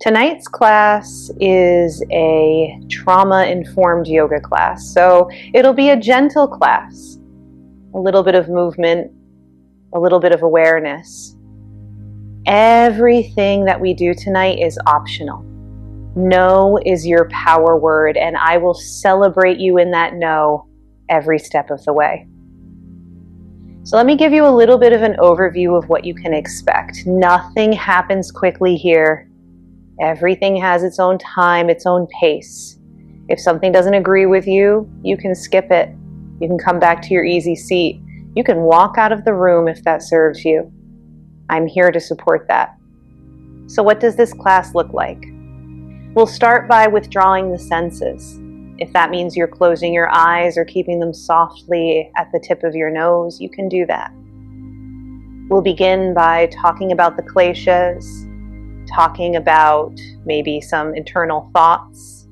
Tonight's class is a trauma-informed yoga class, so it'll be a gentle class, a little bit of movement, a little bit of awareness. Everything that we do tonight is optional. No is your power word, and I will celebrate you in that no every step of the way. So let me give you a little bit of an overview of what you can expect. Nothing happens quickly here. Everything has its own time, its own pace. If something doesn't agree with you, you can skip it. You can come back to your easy seat. You can walk out of the room if that serves you. I'm here to support that. So what does this class look like? We'll start by withdrawing the senses. If that means you're closing your eyes or keeping them softly at the tip of your nose, you can do that. We'll begin by talking about the kleshas, talking about maybe some internal thoughts.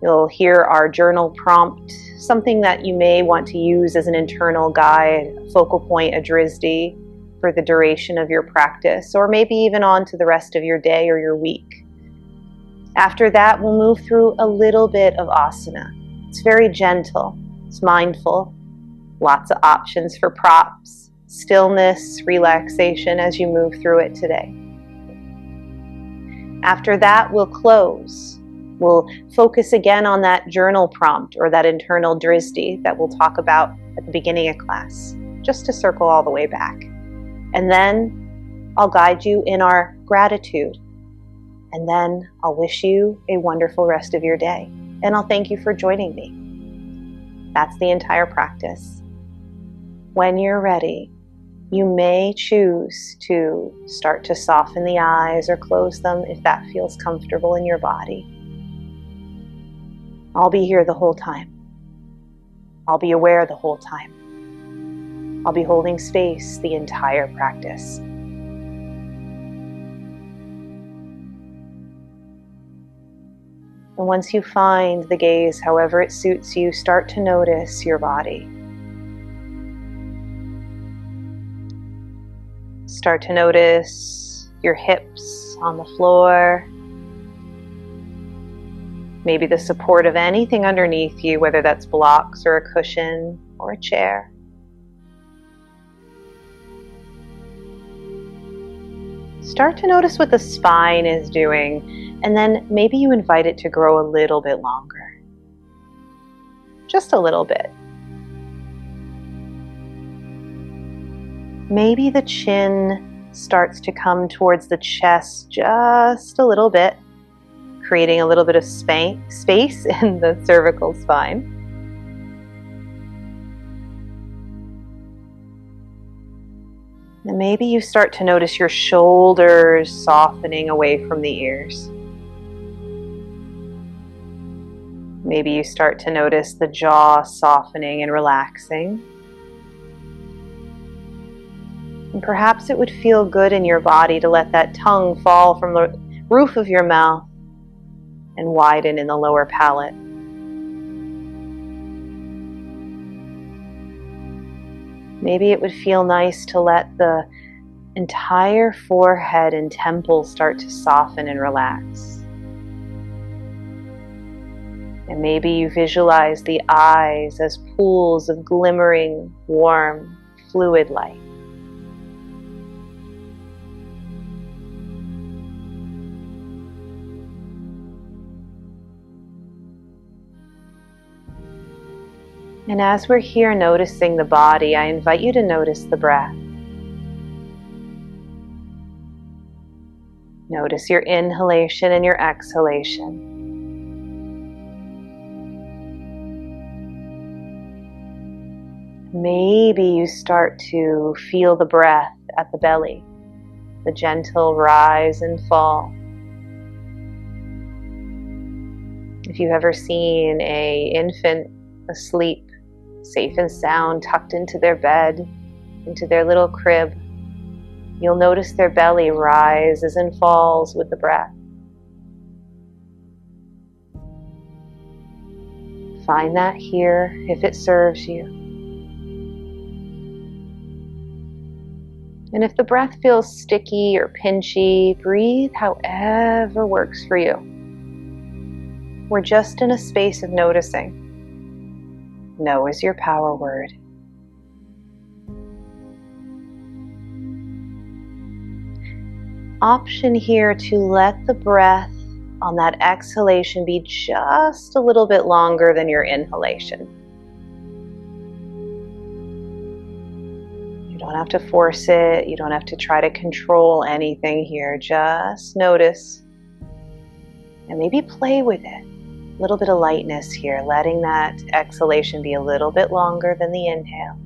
You'll hear our journal prompt, something that you may want to use as an internal guide, a focal point, a drisdi for the duration of your practice, or maybe even on to the rest of your day or your week. After that, we'll move through a little bit of asana. It's very gentle, it's mindful, lots of options for props, stillness, relaxation as you move through it today. After that, we'll close. We'll focus again on that journal prompt or that internal drisdi that we'll talk about at the beginning of class, just to circle all the way back. And then I'll guide you in our gratitude. And then I'll wish you a wonderful rest of your day. And I'll thank you for joining me. That's the entire practice. When you're ready, you may choose to start to soften the eyes or close them if that feels comfortable in your body. I'll be here the whole time. I'll be aware the whole time. I'll be holding space the entire practice. And once you find the gaze, however it suits you, start to notice your body. Start to notice your hips on the floor. Maybe the support of anything underneath you, whether that's blocks or a cushion or a chair. Start to notice what the spine is doing, and then maybe you invite it to grow a little bit longer. Just a little bit. Maybe the chin starts to come towards the chest just a little bit, creating a little bit of space in the cervical spine. And maybe you start to notice your shoulders softening away from the ears. Maybe you start to notice the jaw softening and relaxing. And perhaps it would feel good in your body to let that tongue fall from the roof of your mouth and widen in the lower palate. Maybe it would feel nice to let the entire forehead and temples start to soften and relax. And maybe you visualize the eyes as pools of glimmering, warm, fluid light. And as we're here noticing the body, I invite you to notice the breath. Notice your inhalation and your exhalation. Maybe you start to feel the breath at the belly, the gentle rise and fall. If you've ever seen an infant asleep, safe and sound, tucked into their bed, into their little crib, you'll notice their belly rises and falls with the breath. Find that here if it serves you. And if the breath feels sticky or pinchy, breathe however works for you. We're just in a space of noticing. No is your power word. Option here to let the breath on that exhalation be just a little bit longer than your inhalation. You don't have to force it. You don't have to try to control anything here. Just notice and maybe play with it. A little bit of lightness here, letting that exhalation be a little bit longer than the inhale.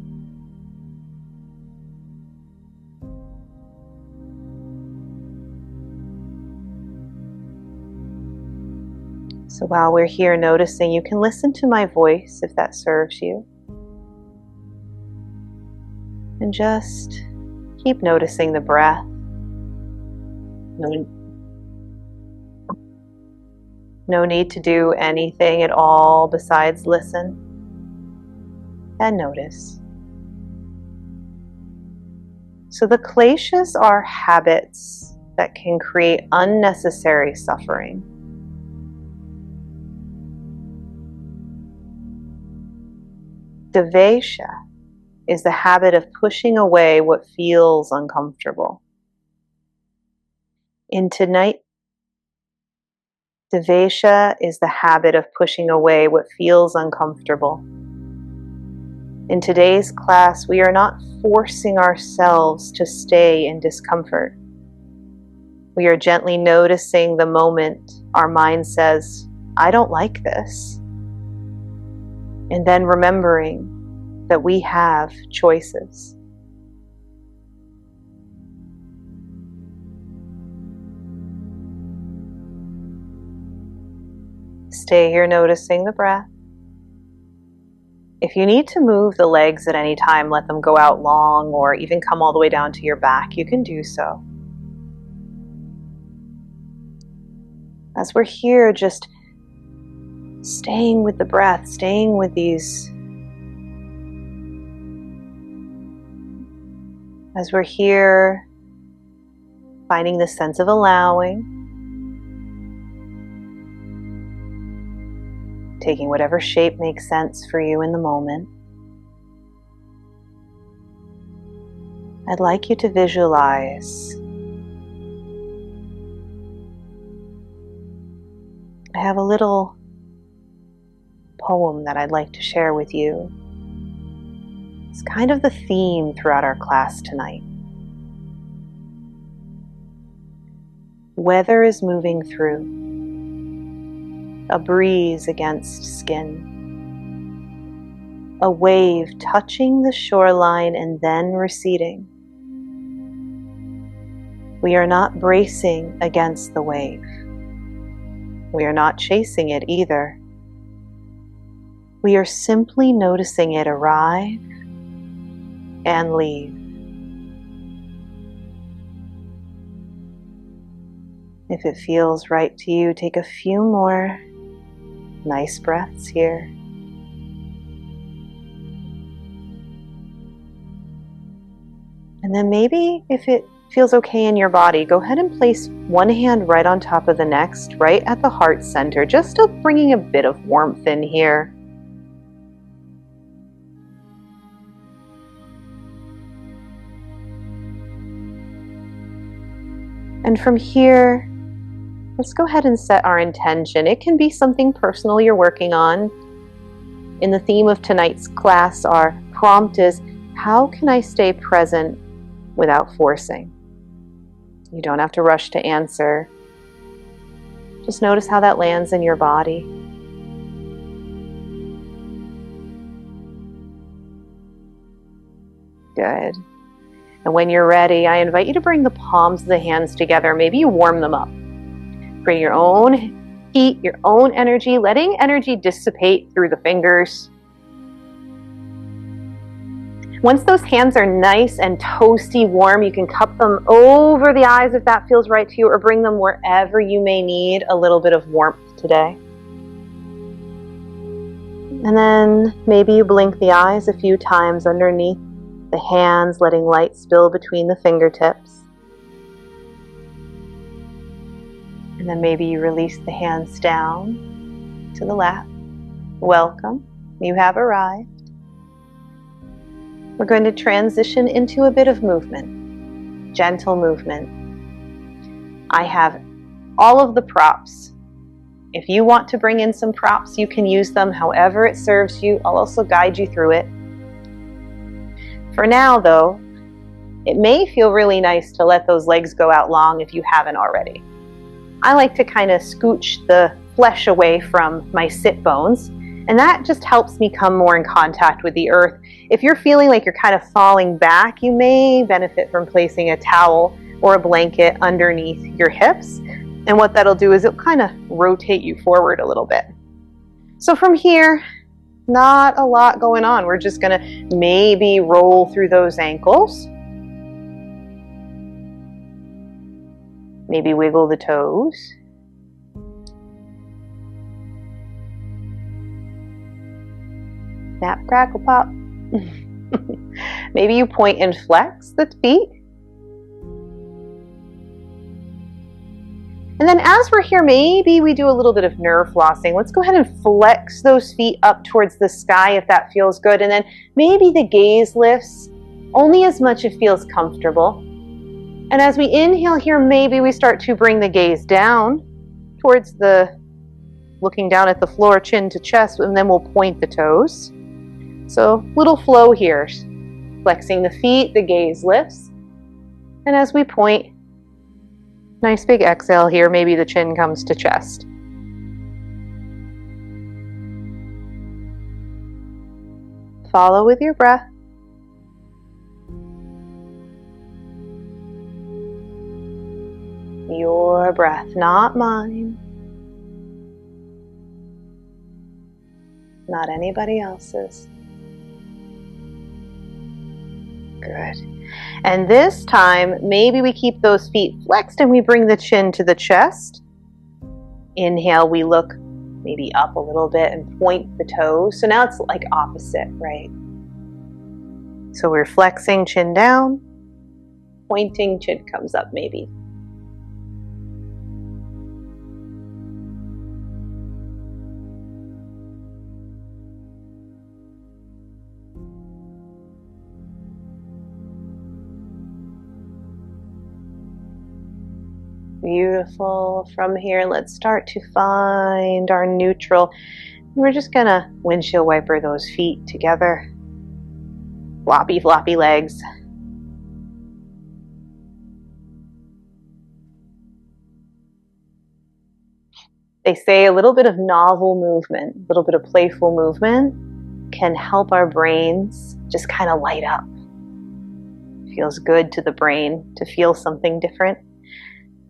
So while we're here noticing, you can listen to my voice if that serves you. And just keep noticing the breath. No need to do anything at all besides listen and notice. So the kleshas are habits that can create unnecessary suffering. Dvesha is the habit of pushing away what feels uncomfortable. In tonight, Dvesha is the habit of pushing away what feels uncomfortable. In today's class, we are not forcing ourselves to stay in discomfort. We are gently noticing the moment our mind says, I don't like this. And then remembering that we have choices. Stay here noticing the breath. If you need to move the legs at any time, let them go out long or even come all the way down to your back, you can do so. As we're here, just staying with the breath, staying with these. As we're here, finding the sense of allowing, taking whatever shape makes sense for you in the moment. I'd like you to visualize. I have a little poem that I'd like to share with you. It's kind of the theme throughout our class tonight. Weather is moving through. A breeze against skin. A wave touching the shoreline and then receding. We are not bracing against the wave. We are not chasing it either. We are simply noticing it arrive and leave. If it feels right to you, take a few more nice breaths here. And then maybe if it feels okay in your body, go ahead and place one hand right on top of the next, right at the heart center, just still bringing a bit of warmth in here. And from here, let's go ahead and set our intention. It can be something personal you're working on. In the theme of tonight's class, our prompt is, how can I stay present without forcing? You don't have to rush to answer. Just notice how that lands in your body. Good. And when you're ready, I invite you to bring the palms of the hands together. Maybe you warm them up. Bring your own heat, your own energy, letting energy dissipate through the fingers. Once those hands are nice and toasty warm, you can cup them over the eyes if that feels right to you, or bring them wherever you may need a little bit of warmth today. And then maybe you blink the eyes a few times underneath the hands, letting light spill between the fingertips. And then maybe you release the hands down to the lap. Welcome, you have arrived. We're going to transition into a bit of movement, gentle movement. I have all of the props. If you want to bring in some props, you can use them however it serves you. I'll also guide you through it. For now, though, it may feel really nice to let those legs go out long if you haven't already. I like to kind of scooch the flesh away from my sit bones, and that just helps me come more in contact with the earth. If you're feeling like you're kind of falling back, you may benefit from placing a towel or a blanket underneath your hips. And what that'll do is it'll kind of rotate you forward a little bit. So from here, not a lot going on. We're just gonna maybe roll through those ankles. Maybe wiggle the toes. Snap, crackle, pop. Maybe you point and flex the feet. And then as we're here, maybe we do a little bit of nerve flossing. Let's go ahead and flex those feet up towards the sky if that feels good. And then maybe the gaze lifts only as much as it feels comfortable. And as we inhale here, maybe we start to bring the gaze down towards looking down at the floor, chin to chest, and then we'll point the toes. So little flow here, flexing the feet, the gaze lifts. And as we point, nice big exhale here, maybe the chin comes to chest. Follow with your breath. Your breath, not mine. Not anybody else's. Good. And this time, maybe we keep those feet flexed and we bring the chin to the chest. Inhale, we look maybe up a little bit and point the toes. So now it's like opposite, right? So we're flexing, chin down, pointing, chin comes up maybe. Beautiful. From here, let's start to find our neutral. We're just gonna windshield wiper those feet together. Floppy, floppy legs. They say a little bit of novel movement, a little bit of playful movement can help our brains just kind of light up. It feels good to the brain to feel something different.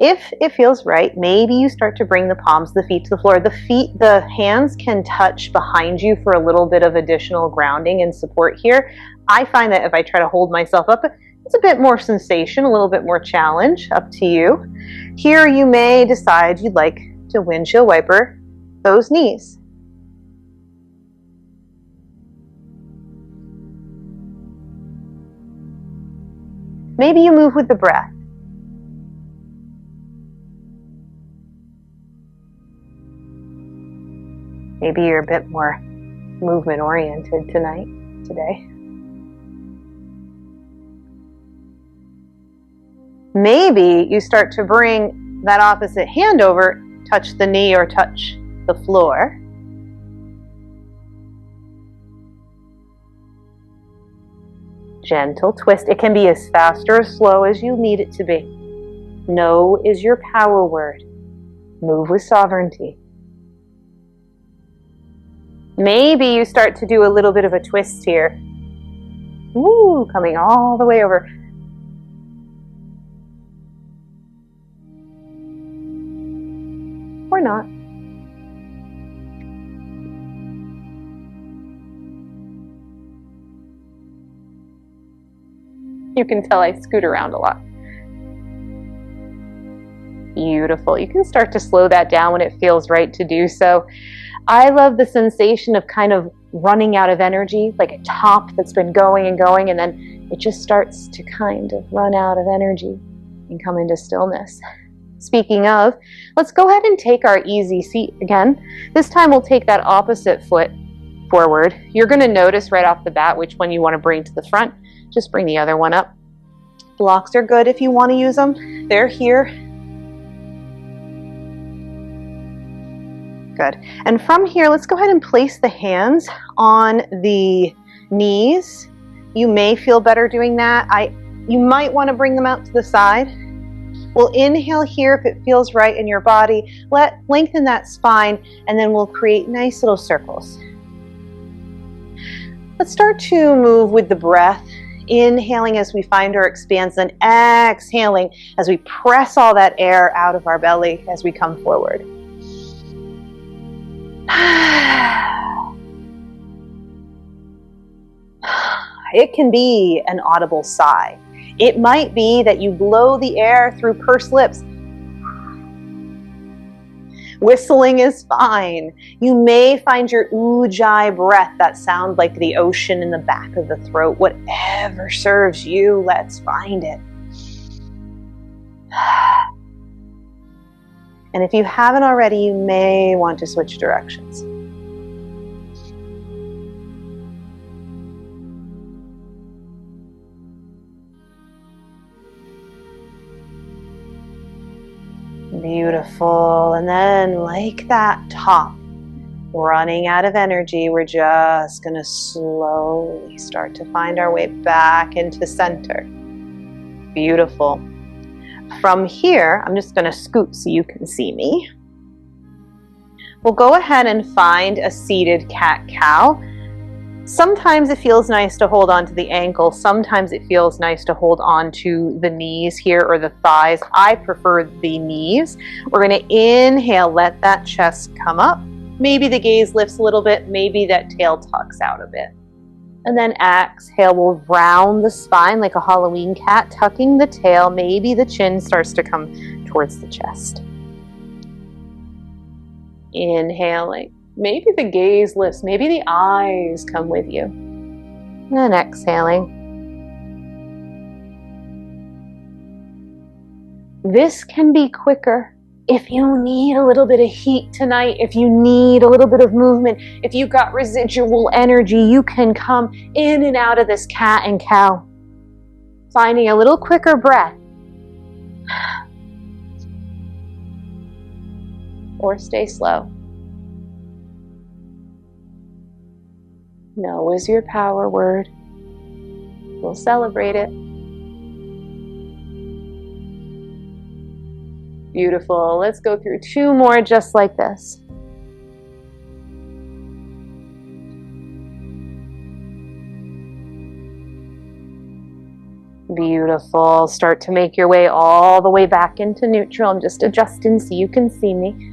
If it feels right, maybe you start to bring the palms of the feet to the floor. The hands can touch behind you for a little bit of additional grounding and support here. I find that if I try to hold myself up, it's a bit more sensation, a little bit more challenge, up to you. Here you may decide you'd like to windshield wiper those knees. Maybe you move with the breath. Maybe you're a bit more movement oriented today. Maybe you start to bring that opposite hand over, touch the knee or touch the floor. Gentle twist. It can be as fast or as slow as you need it to be. No is your power word. Move with sovereignty. Maybe you start to do a little bit of a twist here. Woo, coming all the way over. Or not. You can tell I scoot around a lot. Beautiful. You can start to slow that down when it feels right to do so. I love the sensation of kind of running out of energy, like a top that's been going and going, and then it just starts to kind of run out of energy and come into stillness. Speaking of, let's go ahead and take our easy seat again. This time we'll take that opposite foot forward. You're going to notice right off the bat which one you want to bring to the front. Just bring the other one up. Blocks are good if you want to use them. They're here. Good. And from here, let's go ahead and place the hands on the knees. You may feel better doing that. You might want to bring them out to the side. We'll inhale here if it feels right in your body. Lengthen that spine, and then we'll create nice little circles. Let's start to move with the breath. Inhaling as we find our expanse, and exhaling as we press all that air out of our belly as we come forward. It can be an audible sigh. It might be that you blow the air through pursed lips. Whistling is fine. You may find your ujjayi breath, that sound like the ocean in the back of the throat. Whatever serves you, let's find it. And if you haven't already, you may want to switch directions. Beautiful. And then like that top, running out of energy, we're just going to slowly start to find our way back into center. Beautiful. From here, I'm just going to scoot so you can see me. We'll go ahead and find a seated cat-cow. Sometimes it feels nice to hold on to the ankle. Sometimes it feels nice to hold on to the knees here or the thighs. I prefer the knees. We're going to inhale, let that chest come up. Maybe the gaze lifts a little bit. Maybe that tail tucks out a bit. And then exhale, we'll round the spine like a Halloween cat, tucking the tail. Maybe the chin starts to come towards the chest. Inhaling. Maybe the gaze lifts, maybe the eyes come with you. And then exhaling. This can be quicker if you need a little bit of heat tonight, if you need a little bit of movement, if you've got residual energy, you can come in and out of this cat and cow, finding a little quicker breath. Or stay slow. No is your power word. We'll celebrate it. Beautiful. Let's go through 2 more just like this. Beautiful. Start to make your way all the way back into neutral. I'm just adjusting so you can see me.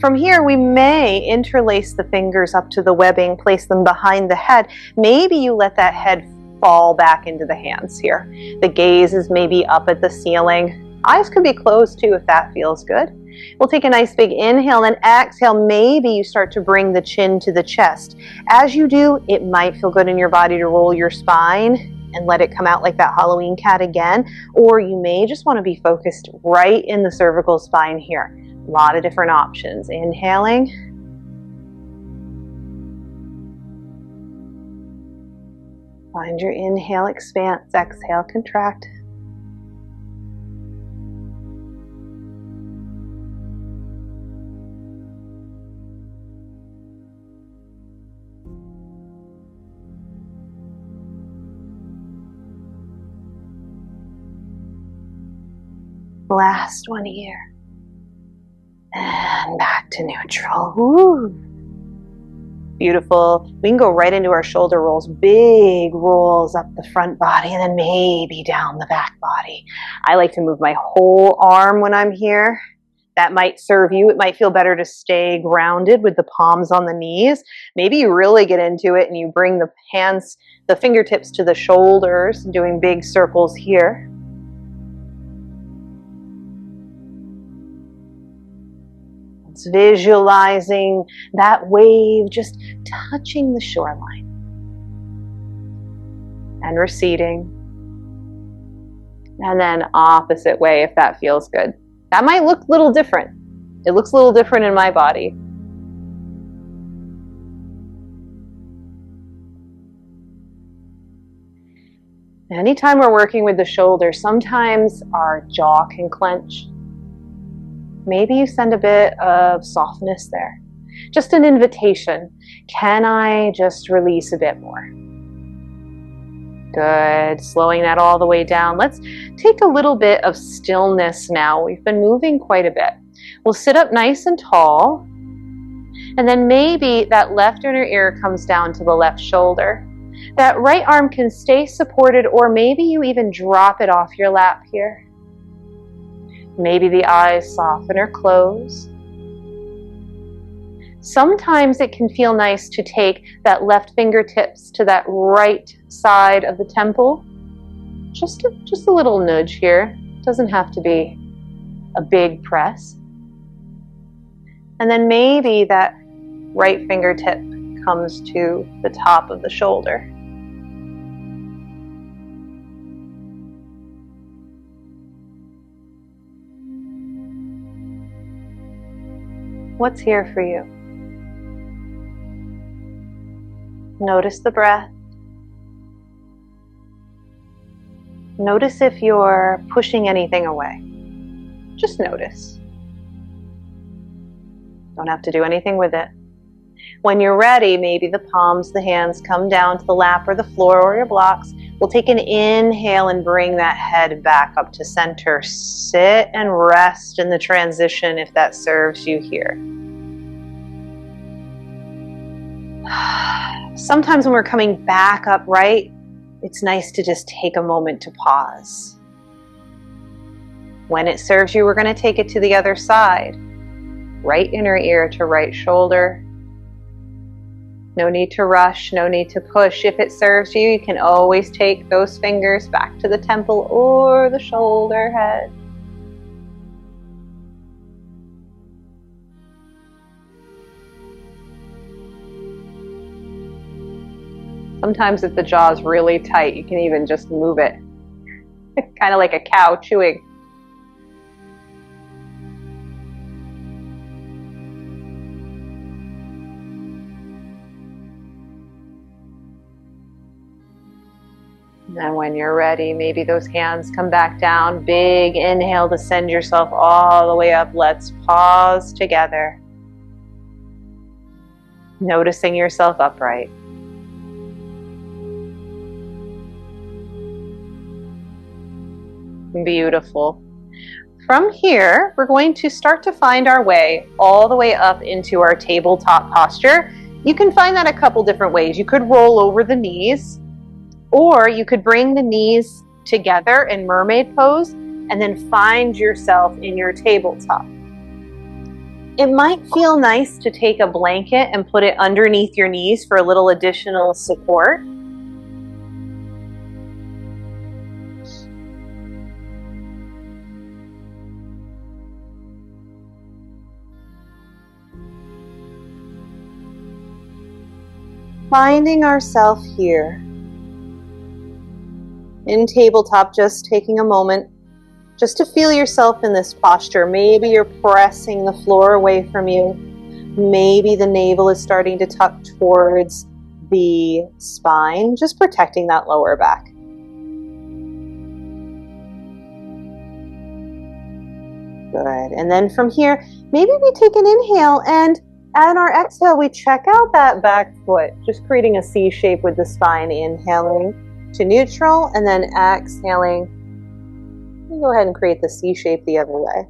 From here, we may interlace the fingers up to the webbing, place them behind the head. Maybe you let that head fall back into the hands here. The gaze is maybe up at the ceiling. Eyes could be closed too if that feels good. We'll take a nice big inhale and exhale. Maybe you start to bring the chin to the chest. As you do, it might feel good in your body to roll your spine and let it come out like that Halloween cat again. Or you may just want to be focused right in the cervical spine here. A lot of different options. Inhaling. Find your inhale, expanse, exhale, contract. Last one here. And back to neutral. Woo. Beautiful. We can go right into our shoulder rolls. Big rolls up the front body and then maybe down the back body. I like to move my whole arm when I'm here. That might serve you. It might feel better to stay grounded with the palms on the knees. Maybe you really get into it and you bring the hands, the fingertips to the shoulders, doing big circles here. Visualizing that wave just touching the shoreline. and receding. And then opposite way if that feels good. That might look a little different. It looks a little different in my body. Anytime we're working with the shoulder, sometimes our jaw can clench. Maybe you send a bit of softness there. Just an invitation. Can I just release a bit more? Good. Slowing that all the way down. Let's take a little bit of stillness now. We've been moving quite a bit. We'll sit up nice and tall. And then maybe that left inner ear comes down to the left shoulder. That right arm can stay supported, or maybe you even drop it off your lap here. Maybe the eyes soften or close. Sometimes it can feel nice to take that left fingertips to that right side of the temple. Just a little nudge here. Doesn't have to be a big press. And then maybe that right fingertip comes to the top of the shoulder. What's here for you? Notice the breath. Notice if you're pushing anything away. Just notice. Don't have to do anything with it. When you're ready, maybe the palms, the hands come down to the lap or the floor or your blocks. We'll take an inhale and bring that head back up to center. Sit and rest in the transition if that serves you here. Sometimes when we're coming back upright, it's nice to just take a moment to pause. When it serves you, we're going to take it to the other side. Right inner ear to right shoulder. No need to rush, no need to push. If it serves you, you can always take those fingers back to the temple or the shoulder head. Sometimes if the jaw is really tight, you can even just move it. Kind of like a cow chewing. And when you're ready, maybe those hands come back down. Big inhale to send yourself all the way up. Let's pause together. Noticing yourself upright. Beautiful. From here, we're going to start to find our way all the way up into our tabletop posture. You can find that a couple different ways. You could roll over the knees, or you could bring the knees together in mermaid pose and then find yourself in your tabletop. It might feel nice to take a blanket and put it underneath your knees for a little additional support. Finding ourselves here in tabletop, just taking a moment just to feel yourself in this posture. Maybe you're pressing the floor away from you. Maybe the navel is starting to tuck towards the spine, just protecting that lower back. Good. And then from here, maybe we take an inhale, and on our exhale, we check out that back foot, just creating a C shape with the spine, inhaling to neutral, and then exhaling. We'll go ahead and create the C shape the other way.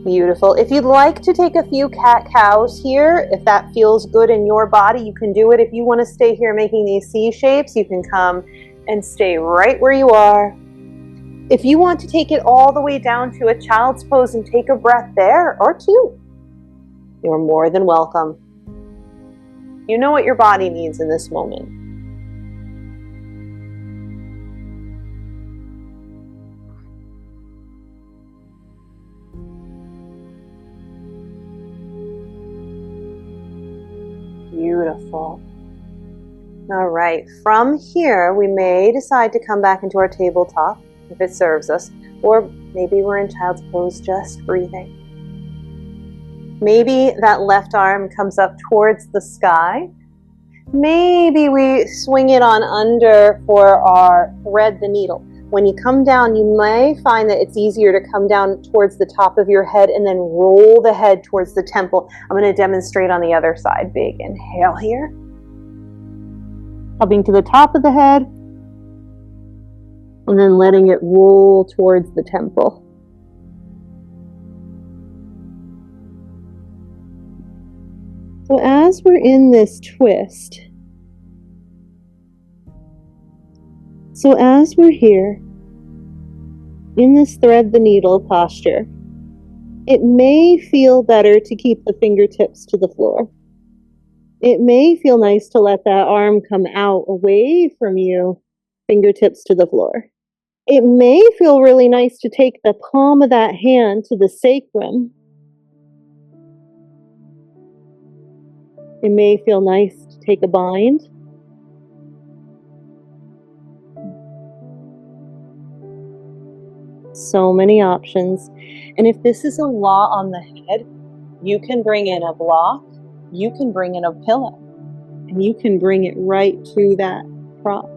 Beautiful. If you'd like to take a few cat-cows here, if that feels good in your body, you can do it. If you want to stay here making these C shapes, you can come and stay right where you are. If you want to take it all the way down to a child's pose and take a breath there, or two, you're more than welcome. You know what your body needs in this moment. Beautiful. All right, from here, we may decide to come back into our tabletop if it serves us, or maybe we're in child's pose, just breathing. Maybe that left arm comes up towards the sky. Maybe we swing it on under for our thread the needle. When you come down, you may find that it's easier to come down towards the top of your head and then roll the head towards the temple. I'm going to demonstrate on the other side. Big inhale here. Coming to the top of the head, and then letting it roll towards the temple. So as we're in this twist, as we're here in this thread the needle posture, it may feel better to keep the fingertips to the floor. It may feel nice to let that arm come out away from you, fingertips to the floor. It may feel really nice to take the palm of that hand to the sacrum. It may feel nice to take a bind. So many options. And if this is a lot on the head, you can bring in a block, you can bring in a pillow, and you can bring it right to that prop.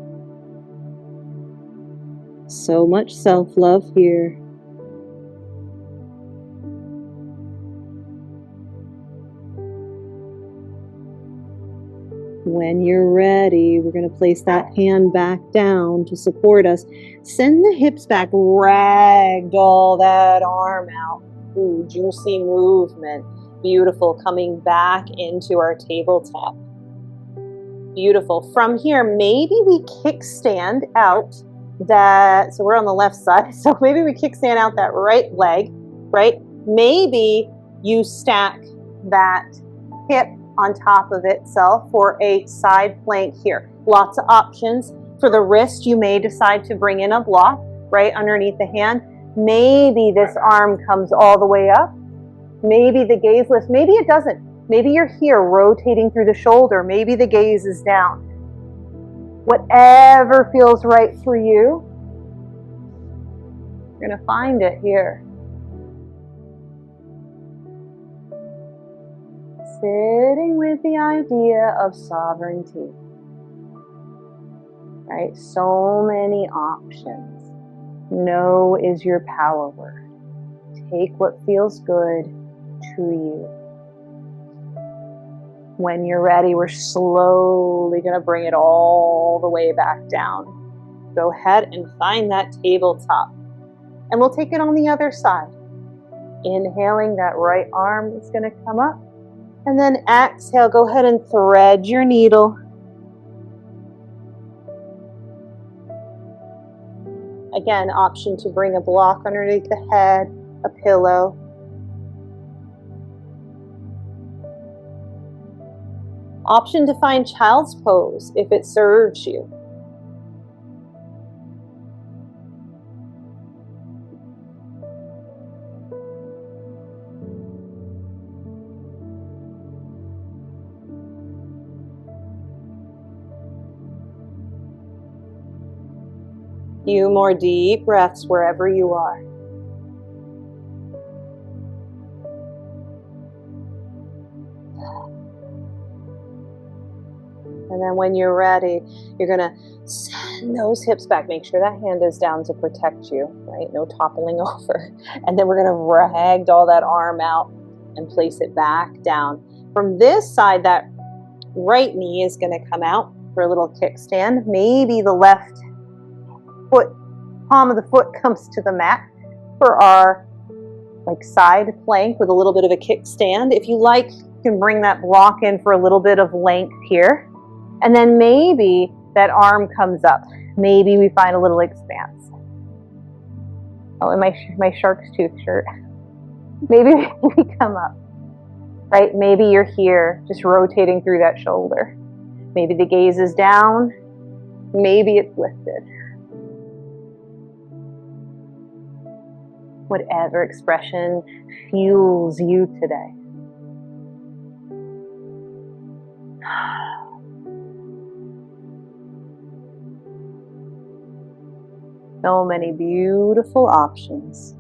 So much self-love here. When you're ready, we're going to place that hand back down to support us. Send the hips back, ragdoll that arm out. Ooh, juicy movement. Beautiful, coming back into our tabletop. Beautiful. From here, maybe we kickstand out that, so we're on the left side, so maybe we kickstand out that right leg, right? Maybe you stack that hip on top of itself for a side plank here. Lots of options. For the wrist, you may decide to bring in a block right underneath the hand. Maybe this arm comes all the way up. Maybe the gaze lifts. Maybe it doesn't. Maybe you're here rotating through the shoulder. Maybe the gaze is down. Whatever feels right for you, you're going to find it here. Sitting with the idea of sovereignty. Right? So many options. No is your power word. Take what feels good to you. When you're ready, we're slowly going to bring it all the way back down. Go ahead and find that tabletop. And we'll take it on the other side. Inhaling, that right arm is going to come up. And then exhale, go ahead and thread your needle. Again, option to bring a block underneath the head, a pillow. Option to find child's pose if it serves you. Few more deep breaths wherever you are. And then when you're ready, you're going to send those hips back. Make sure that hand is down to protect you, right? No toppling over. And then we're going to ragdoll that arm out and place it back down. From this side, that right knee is going to come out for a little kickstand. Maybe the left foot, palm of the foot comes to the mat for our side plank with a little bit of a kickstand. If you like, you can bring that block in for a little bit of length here. And then maybe that arm comes up. Maybe we find a little expanse. Oh, and my shark's tooth shirt. Maybe we come up, right? Maybe you're here, just rotating through that shoulder. Maybe the gaze is down. Maybe it's lifted. Whatever expression fuels you today. So many beautiful options.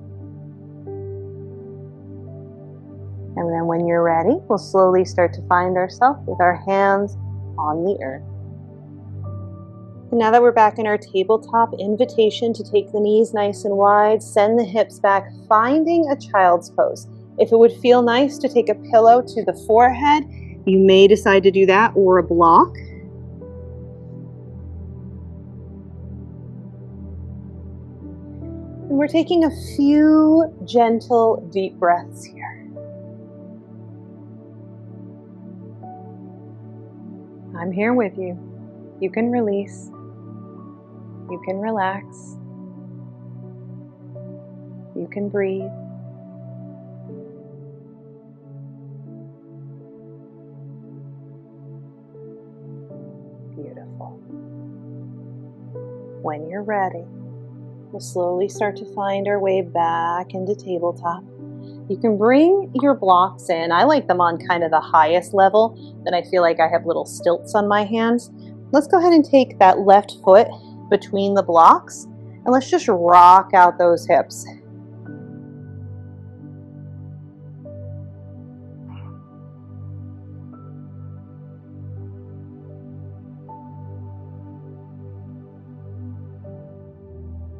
And then when you're ready, we'll slowly start to find ourselves with our hands on the earth. And now that we're back in our tabletop, invitation to take the knees nice and wide, send the hips back, finding a child's pose. If it would feel nice to take a pillow to the forehead, you may decide to do that, or a block. And we're taking a few gentle, deep breaths here. I'm here with you. You can release. You can relax. You can breathe. Beautiful. When you're ready, we'll slowly start to find our way back into tabletop. You can bring your blocks in. I like them on kind of the highest level. Then I feel like I have little stilts on my hands. Let's go ahead and take that left foot between the blocks and let's just rock out those hips.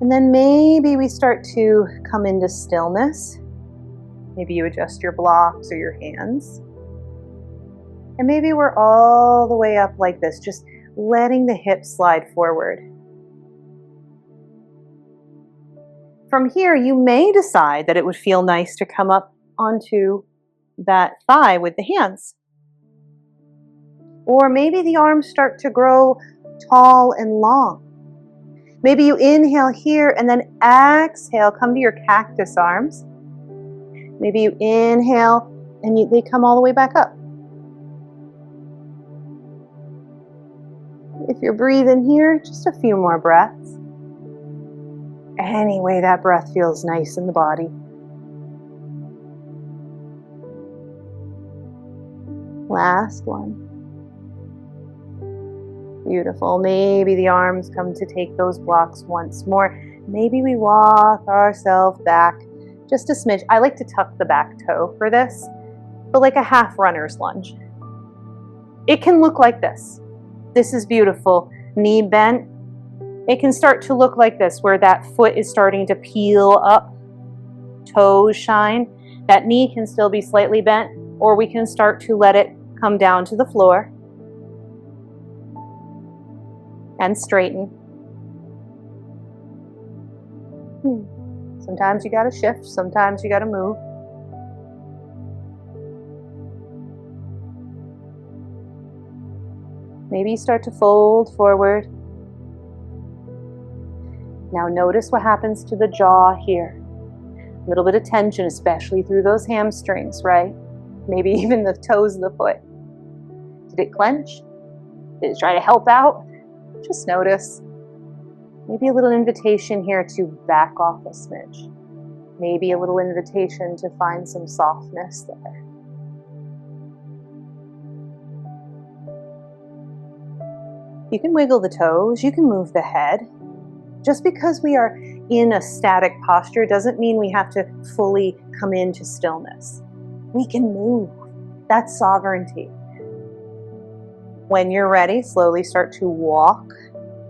And then maybe we start to come into stillness. Maybe you adjust your blocks or your hands. And maybe we're all the way up like this, just letting the hips slide forward. From here, you may decide that it would feel nice to come up onto that thigh with the hands. Or maybe the arms start to grow tall and long. Maybe you inhale here and then exhale, come to your cactus arms. Maybe you inhale and they come all the way back up. If you're breathing here, just a few more breaths. Any way that breath feels nice in the body. Last one. Beautiful. Maybe the arms come to take those blocks once more. Maybe we walk ourselves back just a smidge. I like to tuck the back toe for this, but like a half runner's lunge. It can look like this. This is beautiful. Knee bent. It can start to look like this, where that foot is starting to peel up, toes shine. That knee can still be slightly bent, or we can start to let it come down to the floor and straighten. Sometimes you gotta shift, sometimes you gotta move. Maybe you start to fold forward. Now notice what happens to the jaw here. A little bit of tension, especially through those hamstrings, right? Maybe even the toes of the foot. Did it clench? Did it try to help out? Just notice. Maybe a little invitation here to back off a smidge. Maybe a little invitation to find some softness there. You can wiggle the toes, you can move the head. Just because we are in a static posture doesn't mean we have to fully come into stillness. We can move. That's sovereignty. When you're ready, slowly start to walk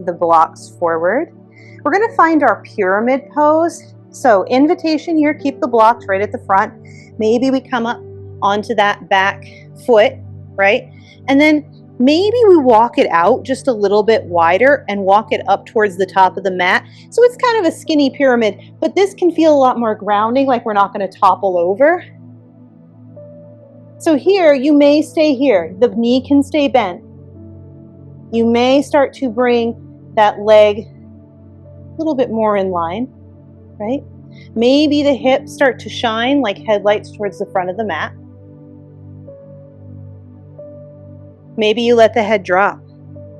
the blocks forward. We're going to find our pyramid pose. So invitation here, keep the blocks right at the front. Maybe we come up onto that back foot, right? And then maybe we walk it out just a little bit wider and walk it up towards the top of the mat. So it's kind of a skinny pyramid, but this can feel a lot more grounding, like we're not going to topple over. So here, you may stay here. The knee can stay bent. You may start to bring that leg a little bit more in line, right? Maybe the hips start to shine like headlights towards the front of the mat. Maybe you let the head drop.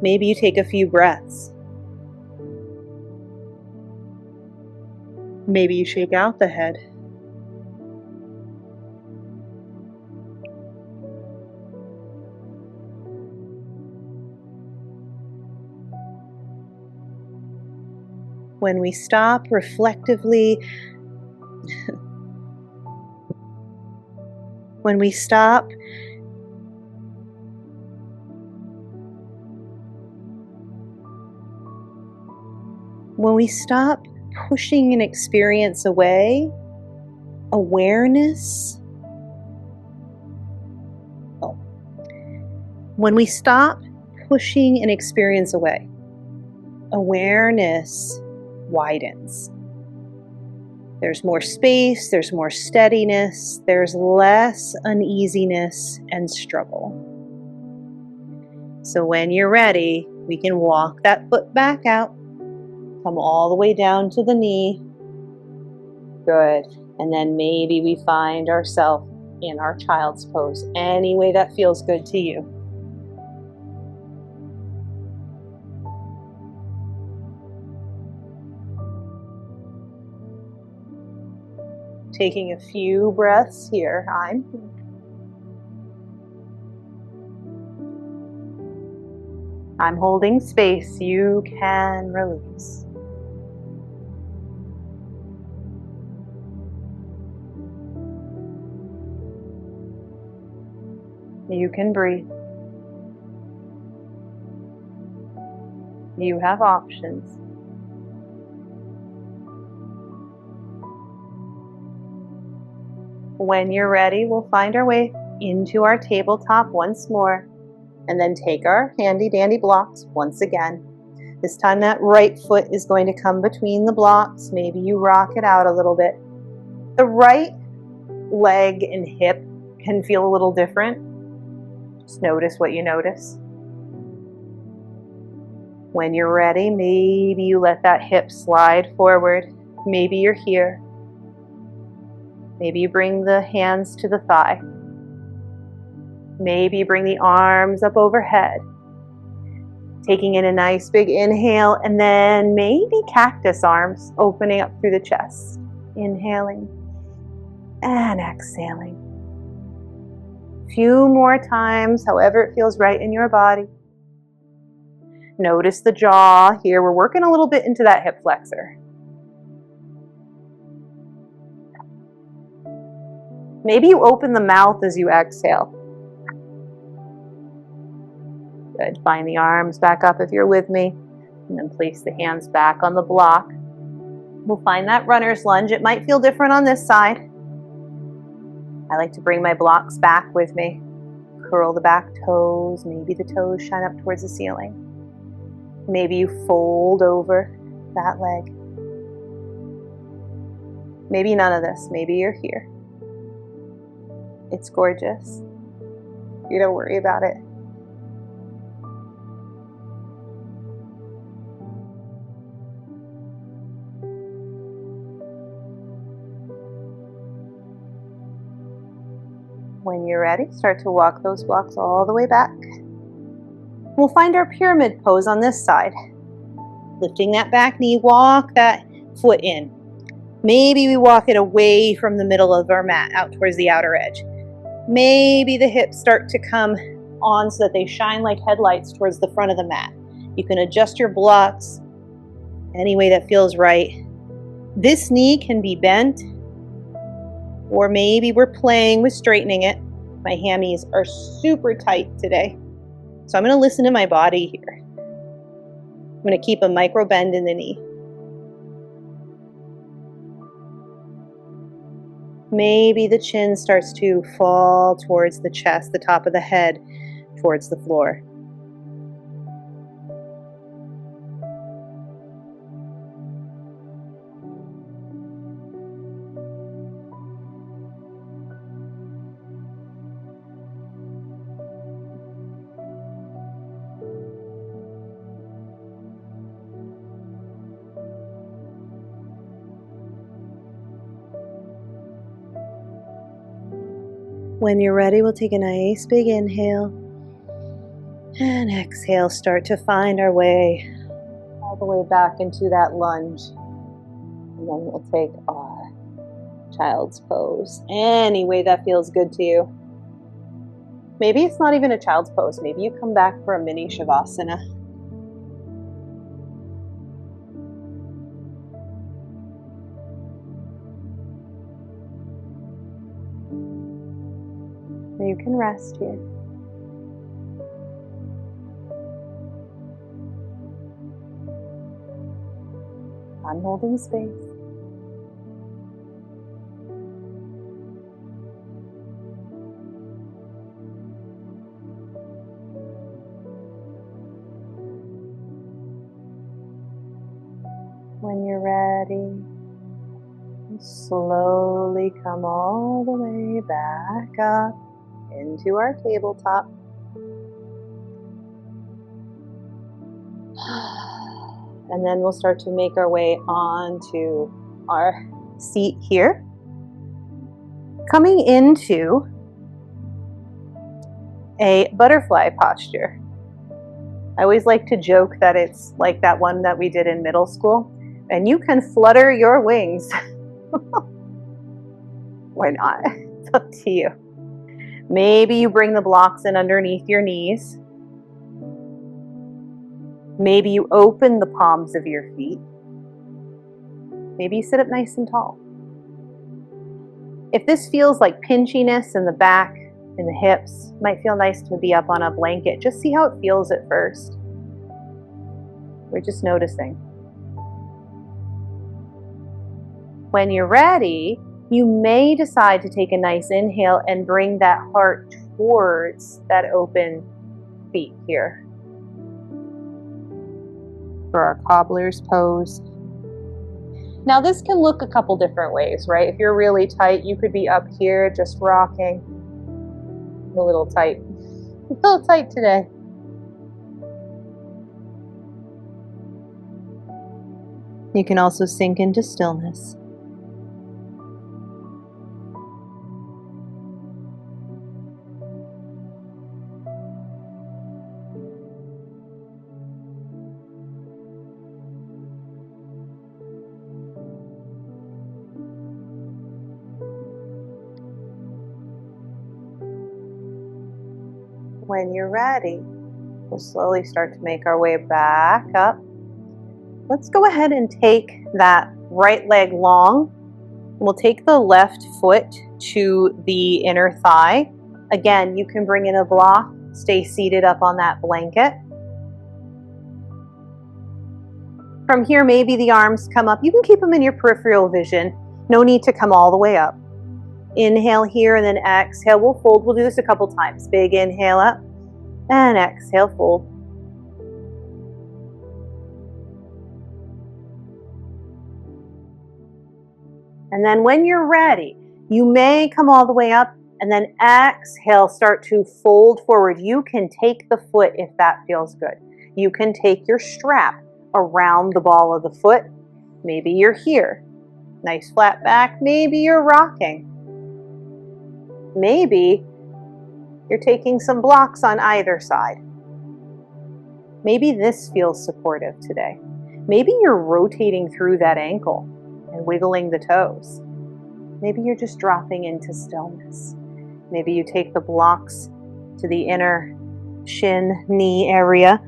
Maybe you take a few breaths. Maybe you shake out the head. When we stop reflectively, when we stop pushing an experience away, awareness. When we stop pushing an experience away, awareness widens. There's more space, there's more steadiness, there's less uneasiness and struggle. So when you're ready, we can walk that foot back out, come all the way down to the knee. Good. And then maybe we find ourselves in our child's pose, any way that feels good to you. Taking a few breaths here. I'm holding space. You can release. You can breathe. You have options. When you're ready, we'll find our way into our tabletop once more, and then take our handy dandy blocks once again. This time that right foot is going to come between the blocks. Maybe you rock it out a little bit. The right leg and hip can feel a little different. Just notice what you notice. When you're ready, maybe you let that hip slide forward. Maybe you're here. Maybe you bring the hands to the thigh. Maybe you bring the arms up overhead. Taking in a nice big inhale, and then maybe cactus arms opening up through the chest. Inhaling and exhaling. A few more times, however it feels right in your body. Notice the jaw here. We're working a little bit into that hip flexor. Maybe you open the mouth as you exhale. Good. Find the arms back up if you're with me. And then place the hands back on the block. We'll find that runner's lunge. It might feel different on this side. I like to bring my blocks back with me. Curl the back toes. Maybe the toes shine up towards the ceiling. Maybe you fold over that leg. Maybe none of this. Maybe you're here. It's gorgeous. You don't worry about it. When you're ready, start to walk those blocks all the way back. We'll find our pyramid pose on this side. Lifting that back knee, walk that foot in. Maybe we walk it away from the middle of our mat, out towards the outer edge. Maybe the hips start to come on so that they shine like headlights towards the front of the mat. You can adjust your blocks any way that feels right. This knee can be bent, or maybe we're playing with straightening it. My hammies are super tight today, so I'm going to listen to my body here. I'm going to keep a micro bend in the knee. Maybe the chin starts to fall towards the chest, the top of the head towards the floor. When you're ready, we'll take a nice big inhale and exhale. Start to find our way all the way back into that lunge. And then we'll take our child's pose. Any way that feels good to you. Maybe it's not even a child's pose. Maybe you come back for a mini shavasana. You can rest here. I'm holding space. When you're ready, slowly come all the way back up into our tabletop. And then we'll start to make our way onto our seat here. Coming into a butterfly posture. I always like to joke that it's like that one that we did in middle school. And you can flutter your wings. Why not? It's up to you. Maybe you bring the blocks in underneath your knees. Maybe you open the palms of your feet. Maybe you sit up nice and tall. If this feels like pinchiness in the back and the hips, it might feel nice to be up on a blanket. Just see how it feels at first. We're just noticing. When you're ready, you may decide to take a nice inhale and bring that heart towards that open feet here. For our cobbler's pose. Now this can look a couple different ways, right? If you're really tight, you could be up here just rocking. A little tight. A little tight today. You can also sink into stillness. When you're ready, we'll slowly start to make our way back up. Let's go ahead and take that right leg long. We'll take the left foot to the inner thigh. Again, you can bring in a block, stay seated up on that blanket. From here, maybe the arms come up. You can keep them in your peripheral vision. No need to come all the way up. Inhale here and then exhale. We'll fold. We'll do this a couple times. Big inhale up and exhale, fold. And then when you're ready, you may come all the way up and then exhale, start to fold forward. You can take the foot if that feels good. You can take your strap around the ball of the foot. Maybe you're here. Nice flat back. Maybe you're rocking. Maybe you're taking some blocks on either side. Maybe this feels supportive today. Maybe you're rotating through that ankle and wiggling the toes. Maybe you're just dropping into stillness. Maybe you take the blocks to the inner shin, knee area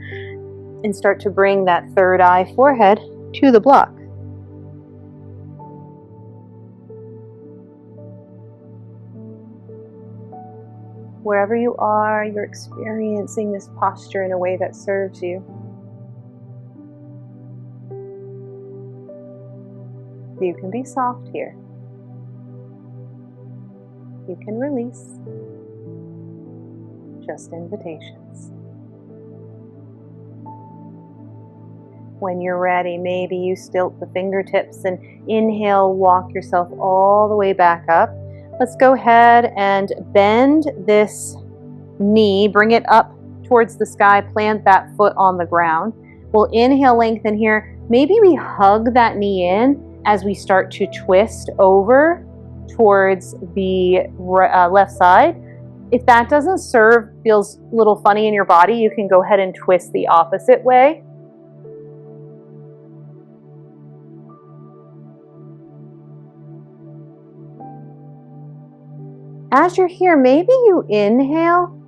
and start to bring that third eye, forehead to the block. Wherever you are, you're experiencing this posture in a way that serves you. You can be soft here. You can release. Just invitations. When you're ready, maybe you stilt the fingertips and inhale, walk yourself all the way back up. Let's go ahead and bend this knee, bring it up towards the sky, plant that foot on the ground. We'll inhale, lengthen here. Maybe we hug that knee in as we start to twist over towards the left side. If that doesn't serve, feels a little funny in your body, you can go ahead and twist the opposite way. As you're here, maybe you inhale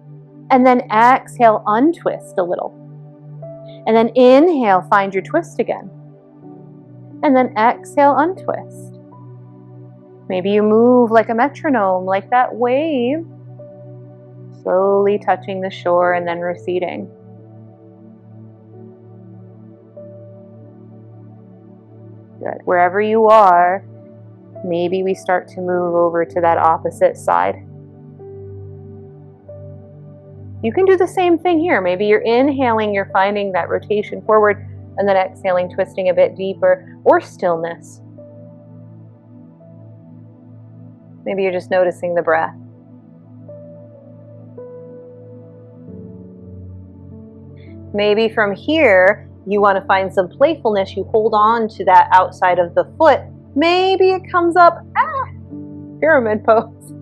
and then exhale, untwist a little. And then inhale, find your twist again. And then exhale, untwist. Maybe you move like a metronome, like that wave. Slowly touching the shore and then receding. Good. Wherever you are, maybe we start to move over to that opposite side. You can do the same thing here. Maybe you're inhaling, you're finding that rotation forward, and then exhaling, twisting a bit deeper, or stillness. Maybe you're just noticing the breath. Maybe from here, you want to find some playfulness. You hold on to that outside of the foot. Maybe it comes up, pyramid pose.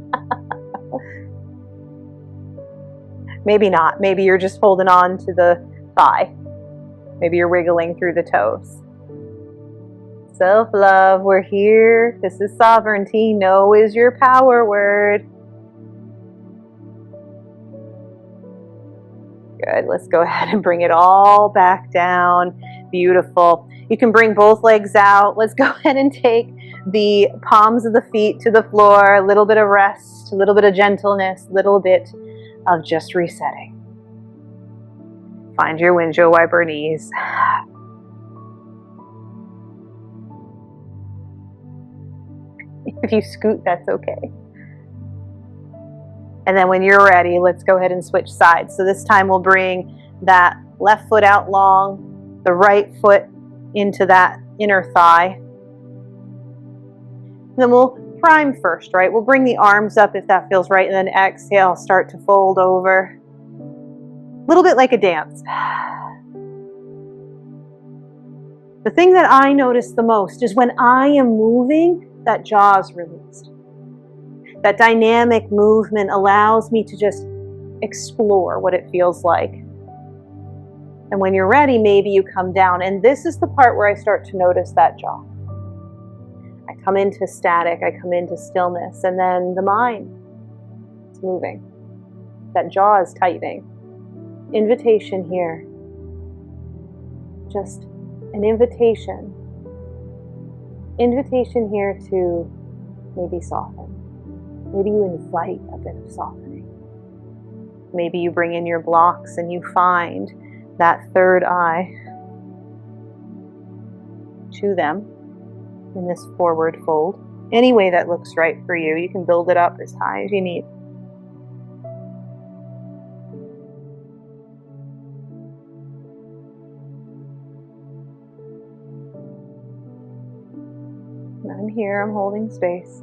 Maybe not. Maybe you're just holding on to the thigh. Maybe you're wiggling through the toes. Self-love, we're here. This is sovereignty. No is your power word. Good. Let's go ahead and bring it all back down. Beautiful. You can bring both legs out. Let's go ahead and take the palms of the feet to the floor. A little bit of rest, a little bit of gentleness, a little bit of just resetting. Find your windshield wiper knees. If you scoot, that's okay. And then when you're ready, let's go ahead and switch sides. So this time we'll bring that left foot out long, the right foot into that inner thigh. And then we'll prime first, right? We'll bring the arms up if that feels right, and then exhale, start to fold over. A little bit like a dance. The thing that I notice the most is when I am moving, that jaw is released. That dynamic movement allows me to just explore what it feels like. And when you're ready, maybe you come down. And this is the part where I start to notice that jaw. I come into static, I come into stillness, and then the mind is moving. That jaw is tightening. Invitation here. Just an invitation. Invitation here to maybe soften. Maybe you invite a bit of softening. Maybe you bring in your blocks and you find that third eye to them in this forward fold. Any way that looks right for you. You can build it up as high as you need. And I'm here, I'm holding space.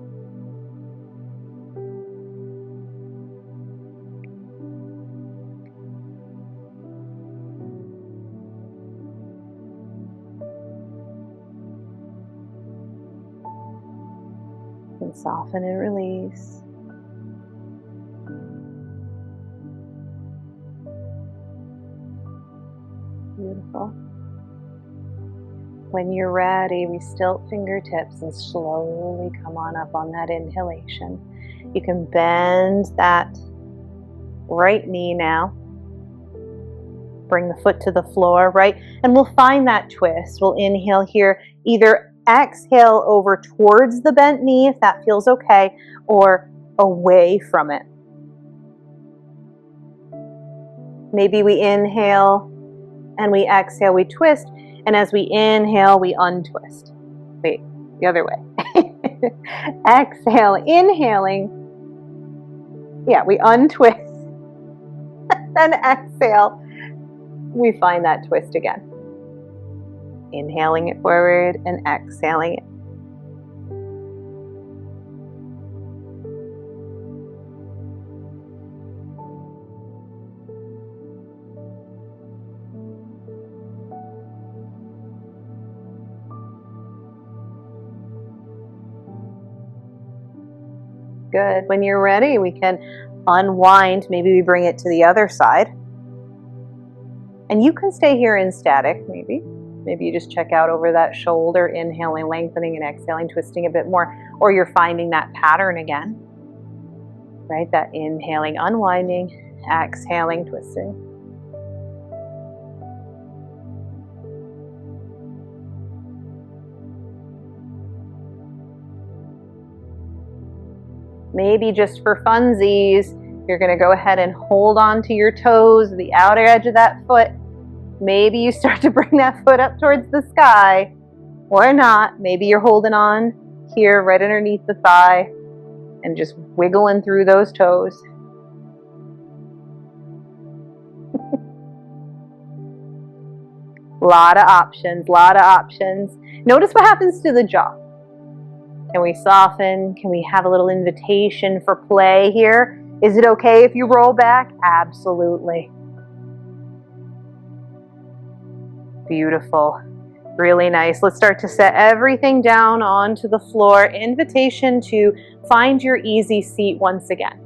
And soften and release. Beautiful. When you're ready, we stilt fingertips and slowly come on up on that inhalation. You can bend that right knee now. Bring the foot to the floor, right? And we'll find that twist. We'll inhale here, either exhale over towards the bent knee if that feels okay, or away from it. Maybe we inhale and we exhale, we twist, and as we inhale, we untwist. Wait, the other way. Exhale, inhaling. Yeah, we untwist. Then exhale, we find that twist again. Inhaling it forward and exhaling it. Good. When you're ready, we can unwind. Maybe we bring it to the other side. And you can stay here in static, maybe. Maybe you just check out over that shoulder, inhaling, lengthening, and exhaling, twisting a bit more. Or you're finding that pattern again, right? That inhaling, unwinding, exhaling, twisting. Maybe just for funsies, You're going to go ahead and hold on to your toes, the outer edge of that foot. Maybe you start to bring that foot up towards the sky, or not. Maybe you're holding on here right underneath the thigh and just wiggling through those toes. Lot of options, lot of options. Notice what happens to the jaw. Can we soften? Can we have a little invitation for play here? Is it okay if you roll back? Absolutely. Beautiful. Really nice. Let's start to set everything down onto the floor. Invitation to find your easy seat once again.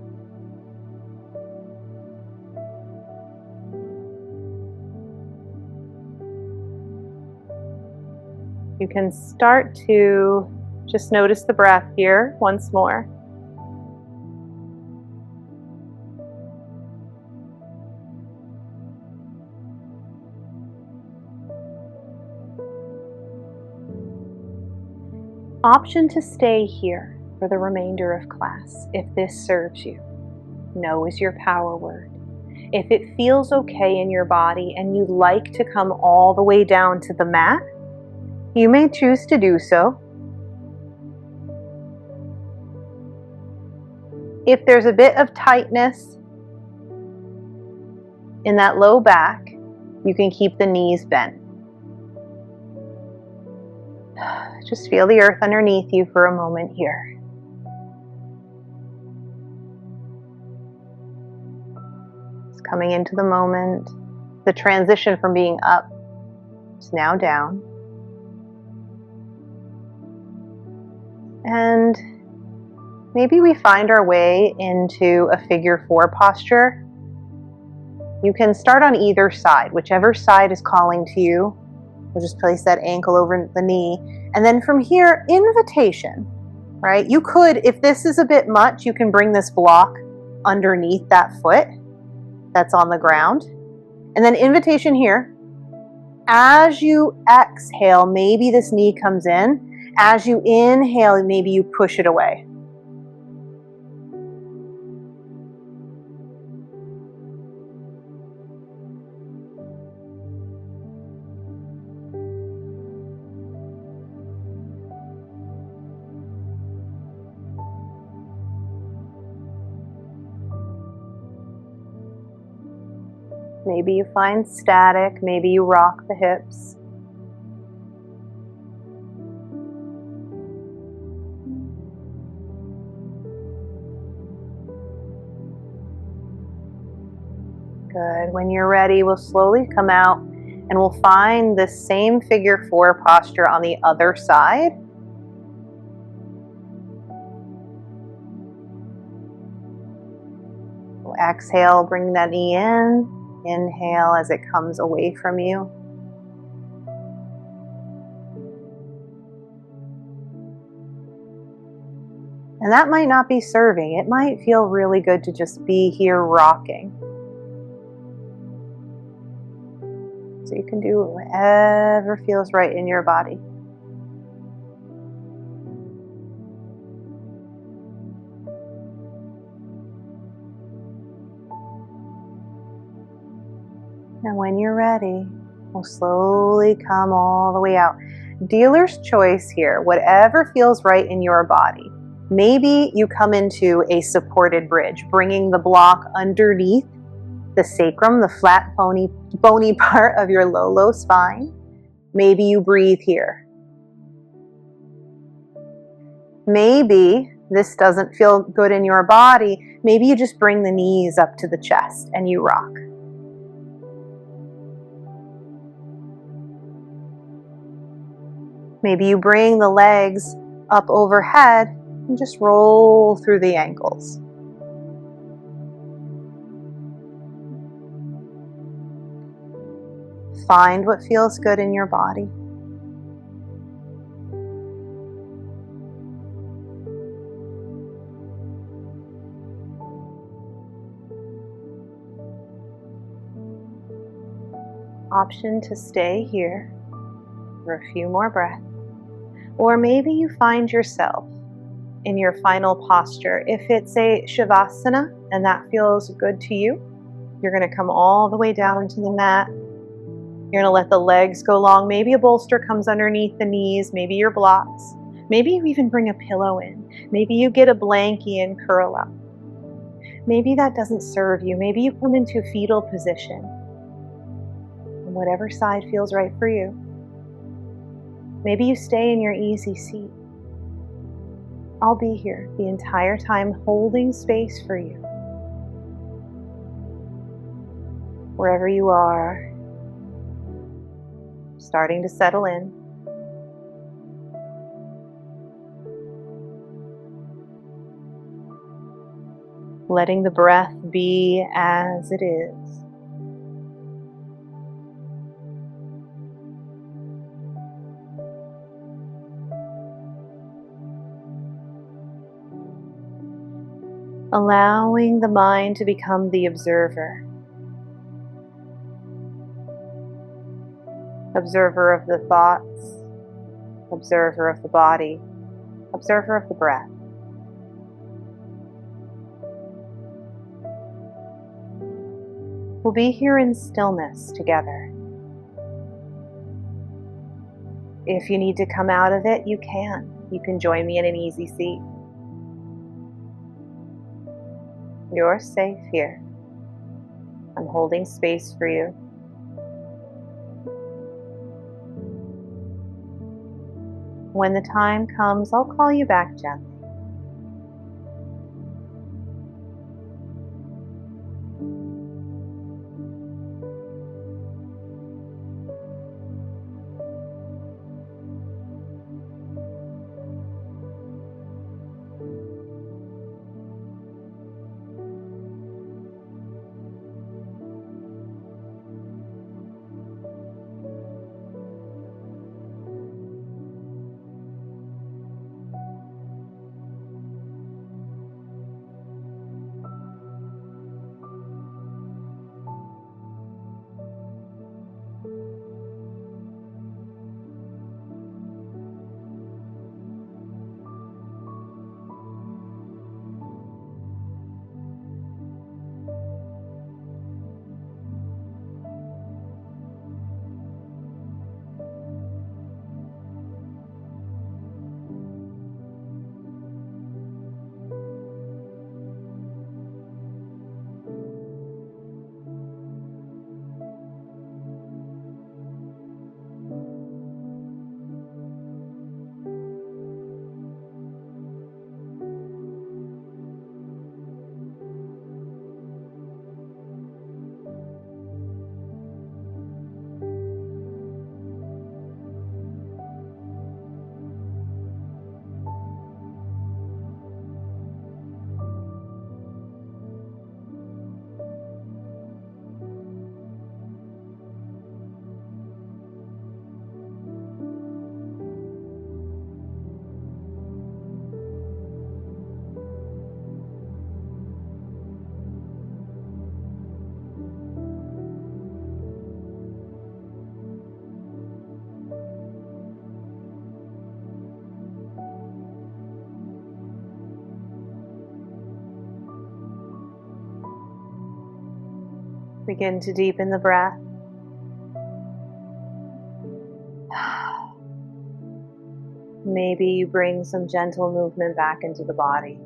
You can start to just notice the breath here once more. Option to stay here for the remainder of class if this serves you. No is your power word. If it feels okay in your body and you'd like to come all the way down to the mat, you may choose to do so. If there's a bit of tightness in that low back, you can keep the knees bent. Just feel the earth underneath you for a moment here. Just coming into the moment. The transition from being up is now down. And maybe we find our way into a figure 4 posture. You can start on either side, whichever side is calling to you. We'll just place that ankle over the knee. And then from here, invitation, right? You could, if this is a bit much, you can bring this block underneath that foot that's on the ground. And then invitation here. As you exhale, maybe this knee comes in. As you inhale, maybe you push it away. Maybe you find static, maybe you rock the hips. Good. When you're ready, we'll slowly come out and we'll find the same figure 4 posture on the other side. We'll exhale, bring that knee in. Inhale as it comes away from you. And that might not be serving. It might feel really good to just be here rocking. So you can do whatever feels right in your body. And when you're ready, we'll slowly come all the way out. Dealer's choice here, whatever feels right in your body. Maybe you come into a supported bridge, bringing the block underneath the sacrum, the flat bony part of your low spine. Maybe you breathe here. Maybe this doesn't feel good in your body. Maybe you just bring the knees up to the chest and you rock. Maybe you bring the legs up overhead and just roll through the ankles. Find what feels good in your body. Option to stay here for a few more breaths. Or maybe you find yourself in your final posture. If it's a shavasana, and that feels good to you, you're going to come all the way down to the mat. You're going to let the legs go long. Maybe a bolster comes underneath the knees. Maybe your blocks. Maybe you even bring a pillow in. Maybe you get a blankie and curl up. Maybe that doesn't serve you. Maybe you come into a fetal position. And whatever side feels right for you. Maybe you stay in your easy seat. I'll be here the entire time holding space for you. Wherever you are, starting to settle in. Letting the breath be as it is. Allowing the mind to become the observer. Observer of the thoughts, observer of the body, observer of the breath. We'll be here in stillness together. If you need to come out of it, you can. You can join me in an easy seat. You're safe here. I'm holding space for you. When the time comes, I'll call you back gently. Begin to deepen the breath. Maybe you bring some gentle movement back into the body.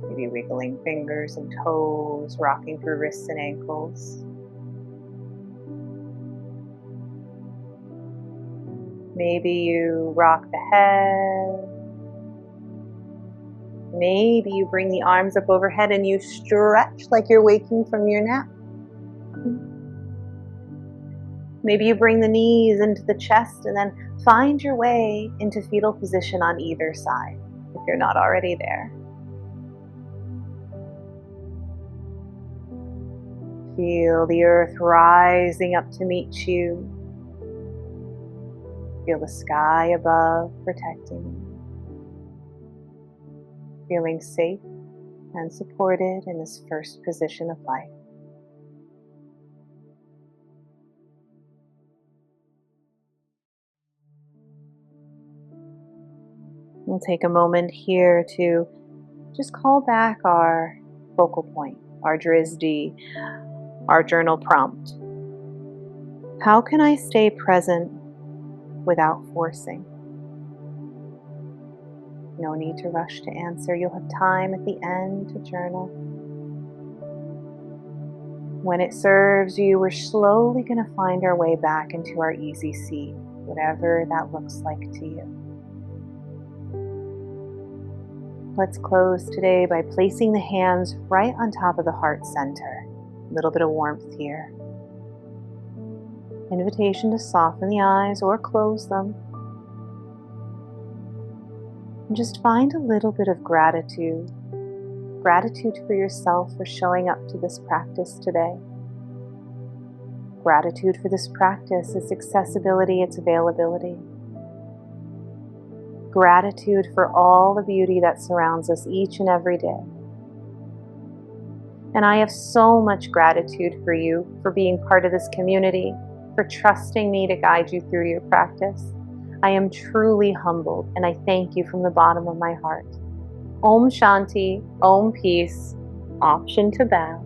Maybe wiggling fingers and toes, rocking through wrists and ankles. Maybe you rock the head. Maybe you bring the arms up overhead and you stretch like you're waking from your nap. Maybe you bring the knees into the chest and then find your way into fetal position on either side, if you're not already there. Feel the earth rising up to meet you. Feel the sky above protecting you. Feeling safe and supported in this first position of life. We'll take a moment here to just call back our focal point, our DRISD, our journal prompt. How can I stay present without forcing? No need to rush to answer. You'll have time at the end to journal. When it serves you, we're slowly going to find our way back into our easy seat, whatever that looks like to you. Let's close today by placing the hands right on top of the heart center. A little bit of warmth here. Invitation to soften the eyes or close them. And just find a little bit of gratitude. Gratitude for yourself for showing up to this practice today. Gratitude for this practice, its accessibility, its availability. Gratitude for all the beauty that surrounds us each and every day. And I have so much gratitude for you for being part of this community, for trusting me to guide you through your practice. I am truly humbled, and I thank you from the bottom of my heart. Om Shanti, Om Peace, option to bow.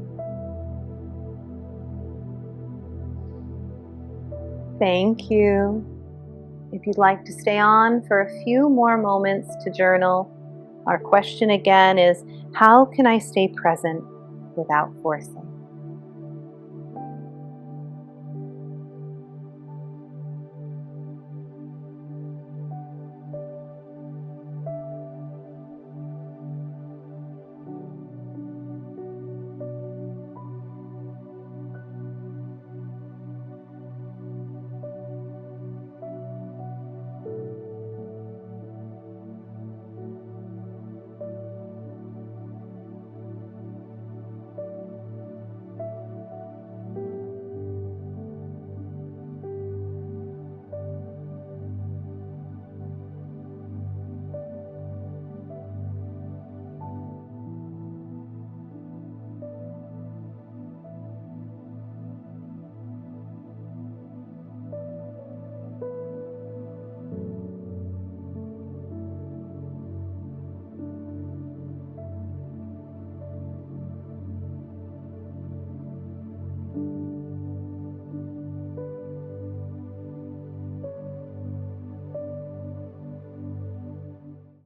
Thank you. If you'd like to stay on for a few more moments to journal, our question again is, how can I stay present without forcing?